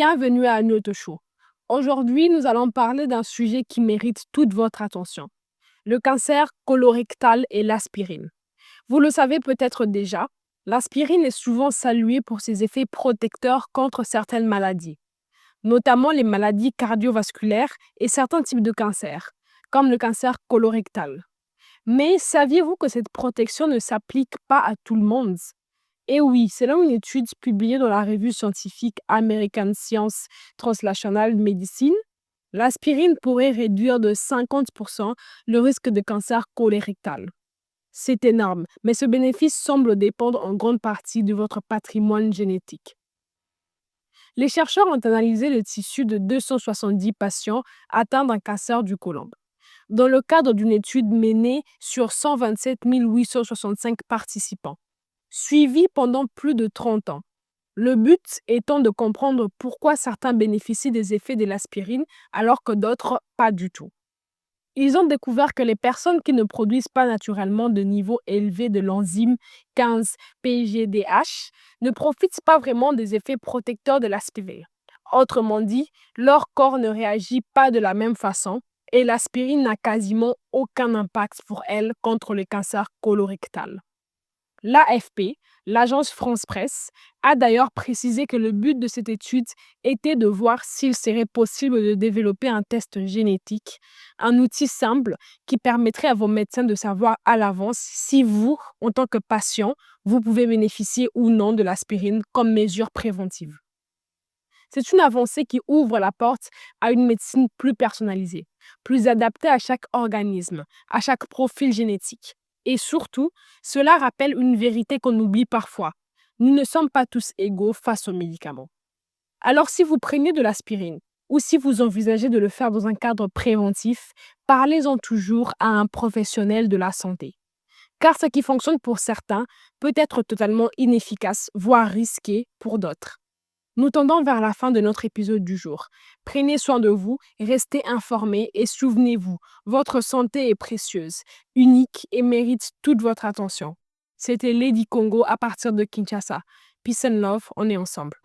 Bienvenue à notre show. Aujourd'hui, nous allons parler d'un sujet qui mérite toute votre attention, le cancer colorectal et l'aspirine. Vous le savez peut-être déjà, l'aspirine est souvent saluée pour ses effets protecteurs contre certaines maladies, notamment les maladies cardiovasculaires et certains types de cancers, comme le cancer colorectal. Mais saviez-vous que cette protection ne s'applique pas à tout le monde? Et oui, selon une étude publiée dans la revue scientifique American Science Translational Medicine, l'aspirine pourrait réduire de 50% le risque de cancer colorectal. C'est énorme, mais ce bénéfice semble dépendre en grande partie de votre patrimoine génétique. Les chercheurs ont analysé le tissu de 270 patients atteints d'un cancer du côlon, dans le cadre d'une étude menée sur 127 865 participants, suivis pendant plus de 30 ans. Le but étant de comprendre pourquoi certains bénéficient des effets de l'aspirine alors que d'autres pas du tout. Ils ont découvert que les personnes qui ne produisent pas naturellement de niveau élevé de l'enzyme 15-PGDH ne profitent pas vraiment des effets protecteurs de l'aspirine. Autrement dit, leur corps ne réagit pas de la même façon et l'aspirine n'a quasiment aucun impact pour elles contre le cancer colorectal. L'AFP, l'agence France-Presse, a d'ailleurs précisé que le but de cette étude était de voir s'il serait possible de développer un test génétique, un outil simple qui permettrait à vos médecins de savoir à l'avance si vous, en tant que patient, vous pouvez bénéficier ou non de l'aspirine comme mesure préventive. C'est une avancée qui ouvre la porte à une médecine plus personnalisée, plus adaptée à chaque organisme, à chaque profil génétique. Et surtout, cela rappelle une vérité qu'on oublie parfois. Nous ne sommes pas tous égaux face aux médicaments. Alors si vous prenez de l'aspirine ou si vous envisagez de le faire dans un cadre préventif, parlez-en toujours à un professionnel de la santé. Car ce qui fonctionne pour certains peut être totalement inefficace, voire risqué pour d'autres. Nous tendons vers la fin de notre épisode du jour. Prenez soin de vous, restez informés et souvenez-vous, votre santé est précieuse, unique et mérite toute votre attention. C'était Lady Congo à partir de Kinshasa. Peace and love, on est ensemble.